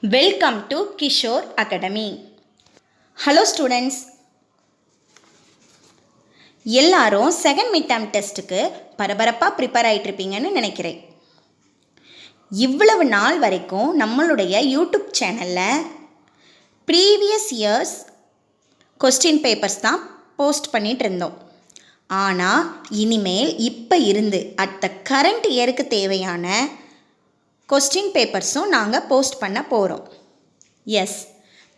Welcome to Kishore Academy. Hello students. எல்லாரும் second mid term டெஸ்ட்டுக்கு பரபரப்பாக ப்ரிப்பேர் ஆகிட்ருப்பீங்கன்னு நினைக்கிறேன். இவ்வளவு நாள் வரைக்கும் நம்மளுடைய யூடியூப் சேனலில் ப்ரீவியஸ் இயர்ஸ் கொஸ்டின் பேப்பர்ஸ் தான் போஸ்ட் பண்ணிகிட்டு இருந்தோம். ஆனால் இனிமேல் இப்போ இருந்து அட் த கரண்ட் இயருக்கு தேவையான கொஸ்டின் பேப்பர்ஸும் நாங்கள் போஸ்ட் பண்ண போகிறோம். எஸ்,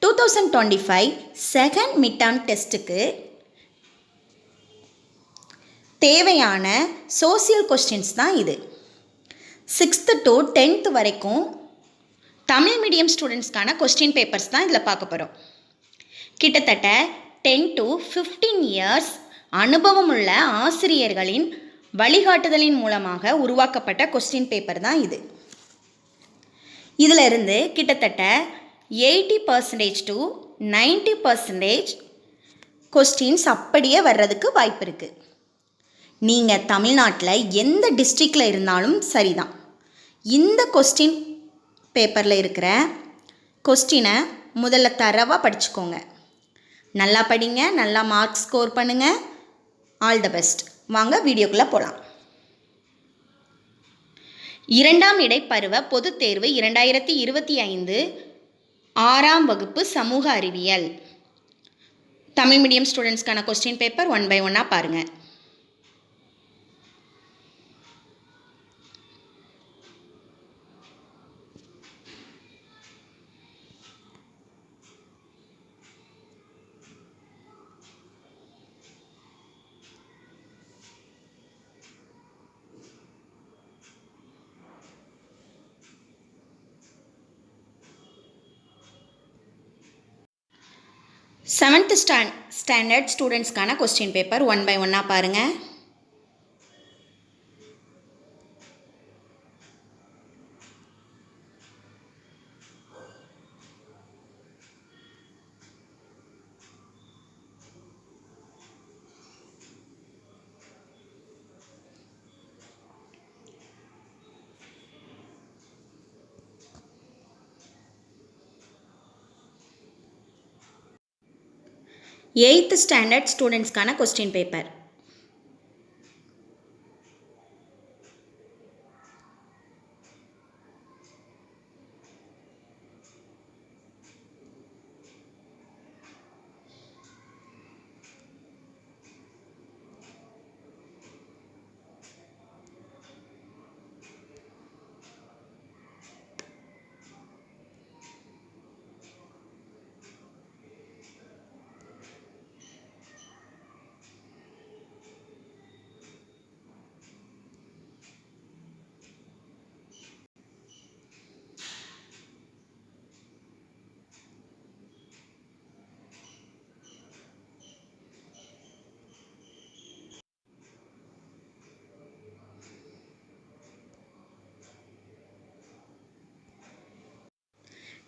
2025 செகண்ட் மிட் டேர்ம் டெஸ்ட்டுக்கு தேவையான சோசியல் கொஸ்டின்ஸ் தான் இது. 6th to 10th வரைக்கும் தமிழ் மீடியம் ஸ்டூடெண்ட்ஸ்க்கான கொஸ்டின் பேப்பர்ஸ் தான் இதில் பார்க்க போகிறோம். கிட்டத்தட்ட 10 to 15 இயர்ஸ் அனுபவம் உள்ள ஆசிரியர்களின் வழிகாட்டுதலின் மூலமாக உருவாக்கப்பட்ட கொஸ்டின் பேப்பர் தான் இது. இதில் இருந்து கிட்டத்தட்ட 80% to 90% கொஸ்டின்ஸ் அப்படியே வர்றதுக்கு வாய்ப்பு இருக்குது. நீங்கள் தமிழ்நாட்டில் எந்த டிஸ்ட்ரிக்டில் இருந்தாலும் சரிதான், இந்த கொஸ்டின் பேப்பரில் இருக்கிற கொஸ்டினை முதல்ல தரவாக படிச்சுக்கோங்க. நல்லா படிங்க, நல்லா மார்க் ஸ்கோர் பண்ணுங்கள். All the best. வாங்க வீடியோக்குள்ளே போகலாம். 2ஆம் இடைப்பருவ பொதுத் தேர்வு 2025 6ஆம் வகுப்பு சமூக அறிவியல் தமிழ் மீடியம் ஸ்டூடெண்ட்ஸ்க்கான கொஸ்டின் பேப்பர் 1 by 1 பாருங்கள். செவன்த் ஸ்டாண்டர்ட் ஸ்டூடெண்ட்ஸ்க்கான கொஸ்டின் பேப்பர் 1 by 1 பாருங்கள். எயித்து ஸ்டாண்டர்ட் ஸ்டூடெண்ட்ஸ்க்கான கொஸ்டின் பேப்பர்.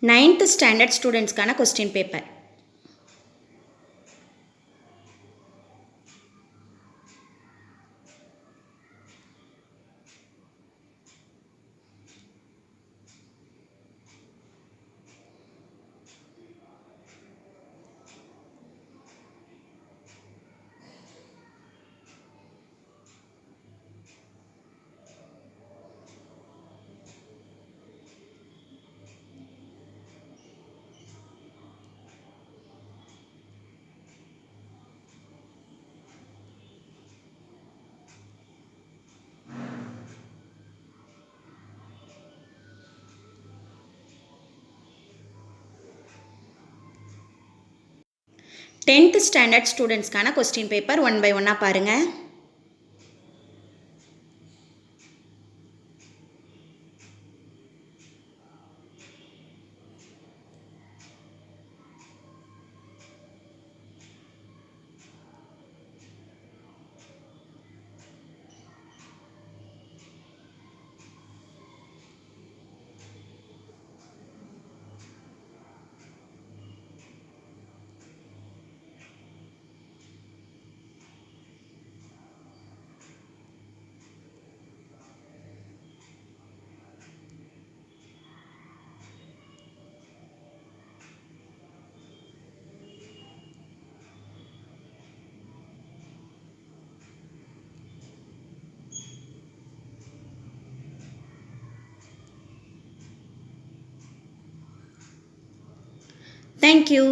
நைன்த் ஸ்டாண்டர்ட் ஸ்டூடெண்ட்ஸ்க்கான கொஸ்டின் பேப்பர். டென்த் ஸ்டாண்டர்ட் ஸ்டூடெண்ட்ஸ்க்கான கொஸ்டின் பேப்பர் 1 by 1 பாருங்கள். தேங்க்யூ.